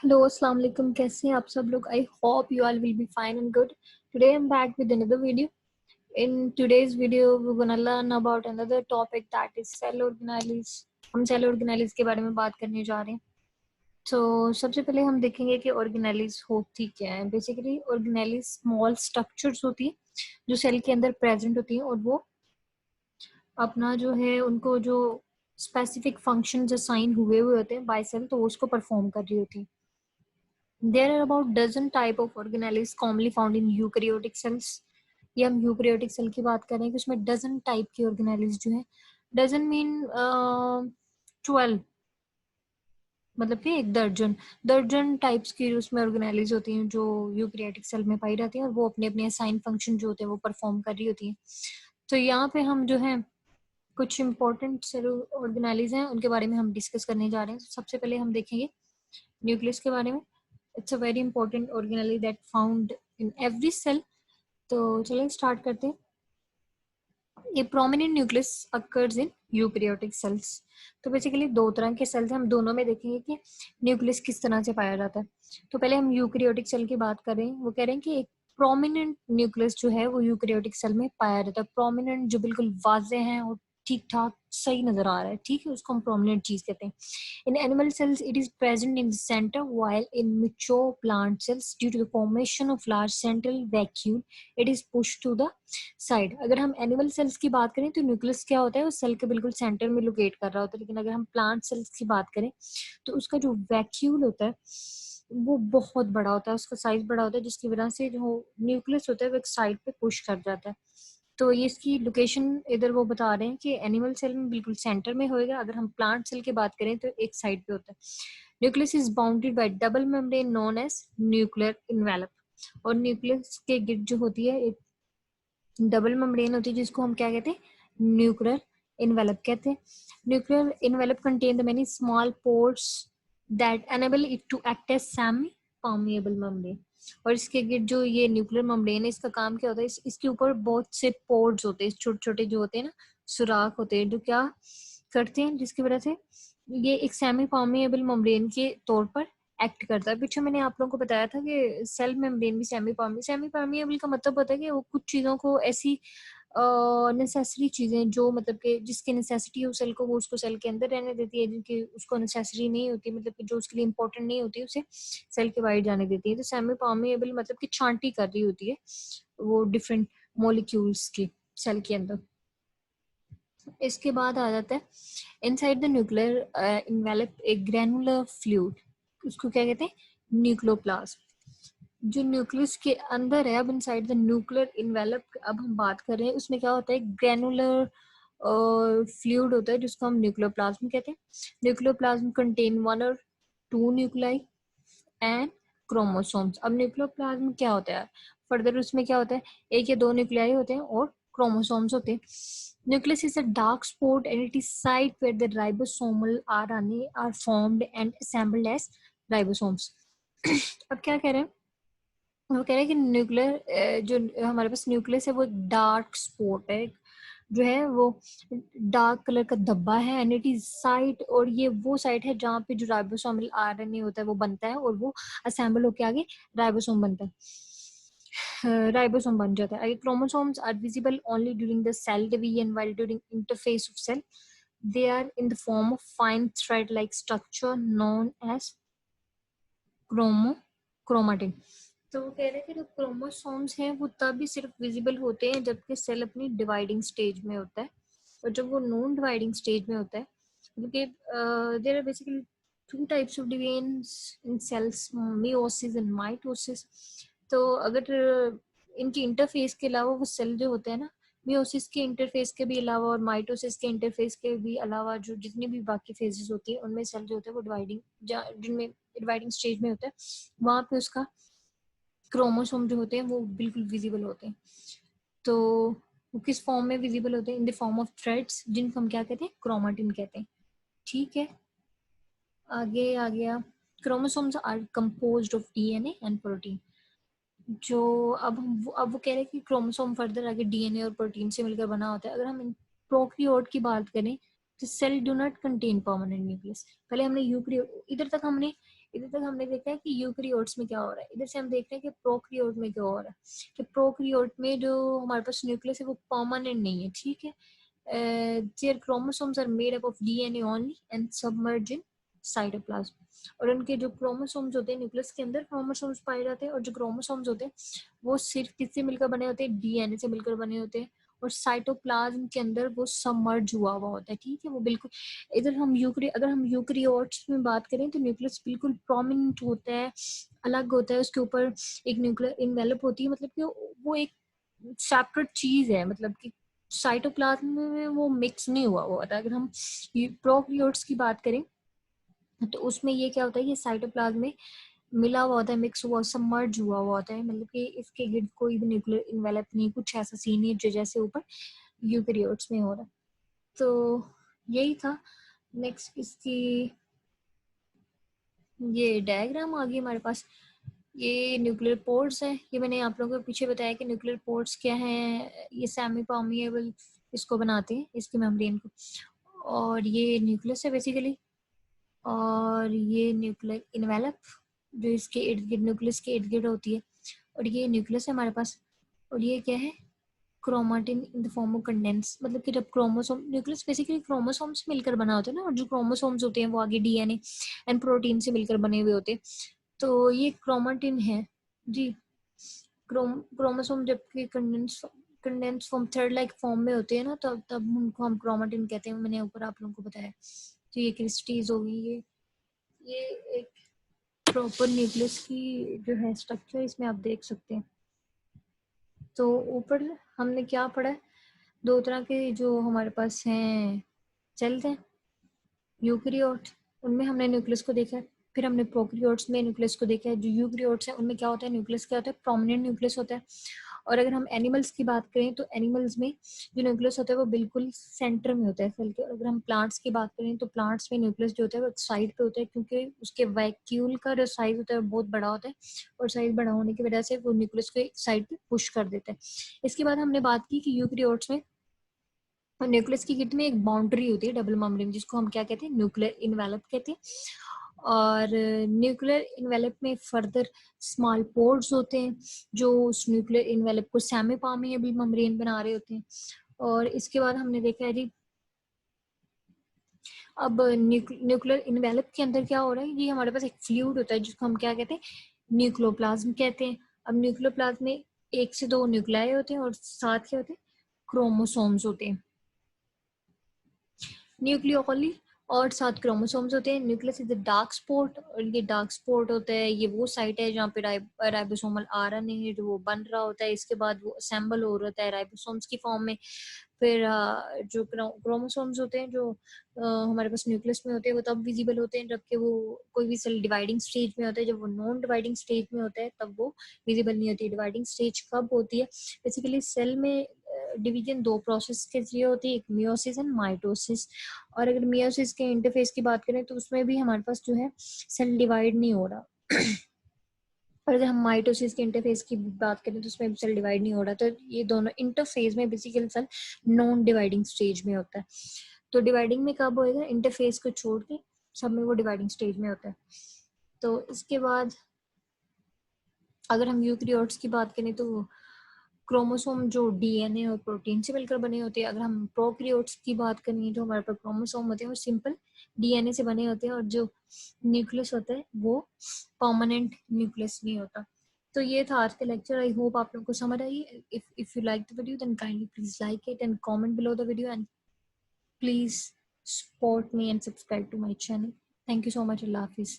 Hello अस्सलाम वालेकुम, कैसे हैं आप सब लोग। I hope you all will be fine and good. Today I am back with another video. In today's video we're gonna learn about another topic that is cell organelles. हम cell organelles के बारे में बात करने जा रहे हैं. तो सबसे पहले हम देखेंगे कि ऑर्गेनेलिस होती क्या है. बेसिकली ऑर्गेनेलिस स्मॉल स्ट्रक्चर्स होती है जो सेल के अंदर प्रेजेंट होती हैं और वो अपना जो है उनको जो स्पेसिफिक फंक्शंस असाइन हुए होते हैं बाय सेल, तो वो उसको परफॉर्म कर रही होती है. There are about dozen type of organelles commonly found in eukaryotic cells. ये हम यूकैरियोटिक सेल की बात करें कि उसमें डजन टाइप की ऑर्गेनेलिस जो है. डजन मीन 12, मतलब कि एक दर्जन दर्जन टाइप्स की उसमें ऑर्गेनेलिस होती हैं जो यूकैरियोटिक सेल में पाई जाती हैं और वो अपने अपने असाइन फंक्शन जो होते हैं वो परफॉर्म कर रही होती हैं. तो यहाँ पे हम जो है कुछ इंपॉर्टेंट सेल ऑर्गेनेलिस हैं उनके बारे में हम डिस्कस करने जा रहे हैं. सबसे पहले हम देखेंगे न्यूक्लियस के बारे में. It's a very important organelle that found in every cell. तो चलिए स्टार्ट करते हैं. ये prominent nucleus occurs in eukaryotic cells. तो बेसिकली दो तरह के सेल्स हैं, हम दोनों में देखेंगे कि न्यूक्लियस किस तरह से पाया जाता है. तो पहले हम यूकैरियोटिक सेल की बात करें. वो कह रहे हैं कि एक प्रोमिनेंट न्यूक्लियस जो है वो यूकैरियोटिक सेल में पाया जाता है. प्रोमिनेंट जो बिल्कुल वाजे हैं और ठीक ठाक सही नजर आ रहा है, ठीक है, उसको हम प्रोमिनेंट चीज कहते हैं. In animal cells, it is present in the center, while in mature plant cells, due to the formation of large central vacuole, it is pushed to the side. अगर हम एनिमल सेल्स की बात करें तो nucleus क्या होता है, वो सेल के बिल्कुल सेंटर में लोकेट कर रहा होता है. लेकिन अगर हम प्लांट सेल्स की बात करें तो उसका जो वैक्यूल होता है वो बहुत बड़ा होता है, उसका साइज बड़ा होता है, जिसकी वजह से जो न्यूक्लियस होता है वो एक साइड पे पुश कर जाता है. तो ये इसकी लोकेशन इधर वो बता रहे हैं कि एनिमल सेल में बिल्कुल सेंटर में होएगा. अगर हम प्लांट सेल की बात करें तो एक साइड पे होता है. Nucleus is bounded by double membrane known as nuclear envelope. और न्यूक्लियस के गिर्द जो होती है एक डबल मेम्ब्रेन होती है जिसको हम क्या कहते हैं, न्यूक्लियर इन्वेलप कहते हैं. Nuclear envelope contain the many small pores that enable it to act as semi permeable membrane. और इसके गिर्द जो ये न्यूक्लियर मेम्ब्रेन है, इसका काम क्या होता है, इसके ऊपर बहुत से पोर्स होते हैं, छोटे छोटे जो होते हैं ना, सुराख होते हैं, जो क्या करते हैं, जिसकी वजह से ये एक सेमी परमेएबल मेम्ब्रेन के तौर पर एक्ट करता है. पीछे मैंने आप लोगों को बताया था कि सेल मेम्ब्रेन भी सेमी परमेएबल का मतलब होता है कि वो कुछ चीजों को ऐसी नेसेसरी चीजें जो मतलब कि जिसकी नेसेसिटी है उस सेल को, वो उसको सेल के अंदर रहने देती है. जिनकी उसको नेसेसरी नहीं होती, मतलब कि जो उसके लिए इंपॉर्टेंट नहीं होती, उसे सेल के बाहर जाने देती है. तो सेमी परमेएबल मतलब कि छांटी कर रही होती है वो डिफरेंट मॉलिक्यूल्स की सेल के अंदर. इसके बाद आ जाता है inside the nuclear envelope A granular fluid. उसको क्या कहते हैं, न्यूक्लियोप्लाज्म. जो न्यूक्लियस के अंदर है, अब इनसाइड द न्यूक्लियर इन्वेलप अब हम बात कर रहे हैं, उसमें क्या होता है, ग्रैनुलर फ्लूइड होता है जिसको हम न्यूक्लियोप्लाज्म कहते हैं. न्यूक्लियोप्लाज्म कंटेन वन और टू न्यूक्लियाई एंड क्रोमोसोम्स. अब न्यूक्लियोप्लाज्म क्या होता है, फर्दर उसमें क्या होता है, एक या दो न्यूक्लियाई होते हैं और क्रोमोसोम्स होते हैं. Nucleus is a dark spot and it is site where the ribosomal RNA are formed and assembled as ribosomes. अब क्या कह रहे हैं, वो कह रहे हैं कि न्यूक्लियर जो हमारे पास न्यूक्लियस है वो एक डार्क स्पॉट है, जो है वो डार्क कलर का धब्बा है. एंड इट इज साइट, और ये वो साइट है जहाँ पे जो राइबोसोमल आरएनए होता है वो बनता है और वो असेंबल होके आगे राइबोसोम बनता है, राइबोसोम बन जाता है. Chromosomes are visible only during the cell division, while during interface of cell they are in the form of fine thread like structure known as chromatin. तो वो कह रहे थे जो क्रोमोसोम्स हैं वो तभी सिर्फ विजिबल होते हैं जबकि सेल अपनी डिवाइडिंग स्टेज में होता है. और जब वो नॉन डिवाइडिंग स्टेज में होता है, क्योंकि there are basically two types of divisions in cells, meiosis and mitosis. तो अगर इनकी इंटरफेस के अलावा वो सेल जो होते हैं ना, मियोसिस के इंटरफेस के भी अलावा और माइटोसिस के इंटरफेस के भी अलावा जो जितनी भी बाकी फेजेस होती है उनमें सेल जो होता है वो डिवाइडिंग, जिनमें डिवाइडिंग स्टेज में होता है, वहां पे उसका क्रोमोसोम जो होते हैं वो बिल्कुल विजिबल होते हैं. तो वो किस फॉर्म में विजिबल होते हैं, in the form of threads, जिनको हम क्या कहते हैं, क्रोमाटिन कहते हैं. ठीक है, आगे आ गया. Chromosomes are composed of DNA and protein. जो अब वो कह रहे हैं कि क्रोमोसोम फर्दर आगे डीएनए और प्रोटीन से मिलकर बना होता है. अगर हम प्रोकैरियोट की बात करें तो cell do not contain permanent nucleus. पहले हमने यूकैरियोट, इधर तक हमने इधर तक हमने देखा है कि यूकैरियोट्स में क्या हो रहा है। इधर से हम देख रहे हैं कि प्रोकैरियोट में क्या हो रहा है। कि प्रोकैरियोट में जो हमारे पास न्यूक्लियस है वो परमानेंट नहीं है, ठीक है। their chromosomes are made up of DNA only and submerged in cytoplasm। और उनके जो क्रोमोसोम्स होते हैं, न्यूक्लियस के अंदर क्रोमोसोम्स पाए जाते हैं, और जो क्रोमोसोम्स होते हैं वो सिर्फ किससे मिलकर बने होते हैं, डीएनए से मिलकर बने होते हैं, और साइटोप्लाज्म के अंदर वो सबमर्ज हुआ हुआ होता है, ठीक है। वो बिल्कुल इधर हम अगर हम यूकैरियोट्स में बात करें तो न्यूक्लियस बिल्कुल प्रोमिनेंट होता है, अलग होता है, उसके ऊपर एक न्यूक्लियर इन्वेलप होती है, मतलब कि वो एक सेपरेट चीज है, मतलब कि साइटोप्लाज्म में वो मिक्स नहीं हुआ हुआ था। अगर हम प्रोकैरियोट्स की बात करें तो उसमें ये क्या होता है, ये साइटोप्लाज्म में मिला हुआ होता है, मिक्स हुआ, सबमर्ज हुआ हुआ होता है, मतलब कि इसके गिर्द कोई भी न्यूक्लियर इन्वेलप नहीं, कुछ ऐसा सीन नहीं जो जैसे ऊपर यूकैरियोट्स में हो रहा है। तो यही था। नेक्स्ट इसकी ये डायग्राम आ गई हमारे पास। ये न्यूक्लियर पोर्स है। ये मैंने आप लोगों को पीछे बताया कि न्यूक्लियर पोर्स क्या है। ये सेमी परमिएबल इसको बनाते हैं, इसकी मेम्ब्रेन को। और ये न्यूक्लियस है बेसिकली, और ये न्यूक्लियर इन्वेलप जो इसके इर्द गिर्द, न्यूक्लियस के इर्द गिर्द होती है। और ये न्यूक्लियस है हमारे पास। और ये क्या है, chromatin in the form of condense, मतलब कि जब क्रोमोसोम, न्यूक्लियस बेसिकली क्रोमोसोम्स मिलकर बना होता है ना, और जो क्रोमोसोम्स होते हैं वो आगे डीएनए एंड प्रोटीन से मिलकर बने हुए होते हैं। तो ये क्रोमाटिन है जी। क्रोमोसोम जबकि condense form, third like form में होते हैं ना, तब उनको हम क्रोमाटिन कहते हैं। मैंने ऊपर आप लोगों को बताया। तो ये क्रिस्टीज होगी। ये एक प्रॉपर न्यूक्लियस की जो है स्ट्रक्चर, इसमें आप देख सकते हैं। तो ऊपर हमने क्या पढ़ा है, दो तरह के जो हमारे पास हैं सेल्स हैं, यूकैरियोट, उनमें हमने न्यूक्लियस को देखा है। फिर हमने प्रोकैरियोट्स में न्यूक्लियस को देखा है। जो यूकैरियोट्स हैं उनमें क्या होता है, न्यूक्लियस क्या होता है, प्रोमिनेंट न्यूक्लियस होता है। और अगर हम एनिमल्स की बात करें तो एनिमल्स में जो न्यूक्लियस होता है वो बिल्कुल सेंटर में होता है सेल के। और अगर हम प्लांट्स की बात करें तो प्लांट्स में न्यूक्लियस जो होता है वो साइड पे होता है, क्योंकि उसके वैक्यूल का जो साइज होता है वो बहुत बड़ा होता है, और साइज बड़ा होने की वजह से वो न्यूक्लियस को एक साइड पे पुश कर देता है। इसके बाद हमने बात की कि यूकैरियोट्स में और न्यूक्लियस की किट में एक बाउंड्री होती है, डबल मेम्ब्रेन, जिसको हम क्या कहते हैं, न्यूक्लियर इन्वेलप कहते हैं। और न्यूक्लियर इन्वेलप में फर्दर स्मॉल पोर्स होते हैं जो उस न्यूक्लियर इन्वेलप को सेमी परमिएबल मेम्ब्रेन बना रहे होते हैं। और इसके बाद हमने देखा है जी, अब न्यूक्लियर इन्वेलप के अंदर क्या हो रहा है, ये हमारे पास एक फ्लूइड होता है जिसको हम क्या कहते हैं, न्यूक्लियोप्लाज्म कहते हैं। अब न्यूक्लियोप्लाज्म में एक से दो न्यूक्लियाई होते हैं, और साथ क्या होते हैं, क्रोमोसोम्स होते हैं, न्यूक्लियोली, और साथ क्रोमोसोम्स होते हैं। Nucleus is the dark spot, और ये डार्क स्पॉट होता है, ये वो साइट है जहाँ पे राइबोसोमल आरएनए है जो वो बन रहा होता है। इसके बाद वो असेंबल हो रहा होता है राइबोसोम्स की फॉर्म में। फिर जो क्रोमोसोम्स होते हैं जो हमारे पास न्यूक्लियस में होते हैं वो तब विजिबल होते हैं जबकि वो कोई भी सेल डिवाइडिंग स्टेज में होता है। जब वो नॉन डिवाइडिंग स्टेज में होता है तब वो विजिबल नहीं होती। डिवाइडिंग स्टेज कब होती है, बेसिकली सेल में डिवीजन दो प्रोसेस के जरिए होती है, एक मियोसिस एंड माइटोसिस। और अगर मियोसिस के इंटरफेस की बात करें तो उसमें भी हमारे पास जो है सेल डिवाइड नहीं हो रहा। और अगर हम माइटोसिस के इंटरफेस की बात करें तो उसमें सेल डिवाइड नहीं हो रहा। तो ये दोनों इंटरफेस में basically cell non dividing stage में होता है। तो डिवाइडिंग में कब होएगा, इंटरफेस को छोड़ के सब में वो डिवाइडिंग स्टेज में होता है। तो इसके बाद अगर हम यूकैरियोट्स की बात करें तो क्रोमोसोम जो डीएनए और प्रोटीन से मिलकर बने होते हैं। अगर हम प्रोकैरियोट्स की बात करें जो हमारे पास क्रोमोसोम होते हैं वो सिंपल डीएनए से बने होते हैं, और जो न्यूक्लियस होता है वो परमानेंट न्यूक्लियस नहीं होता। तो ये था आज का लेक्चर। आई होप आप लोगों को समझ आई। If you like the video then kindly please like it and comment below the video, and please support me and subscribe to my channel. Thank you so much. Allah Hafiz.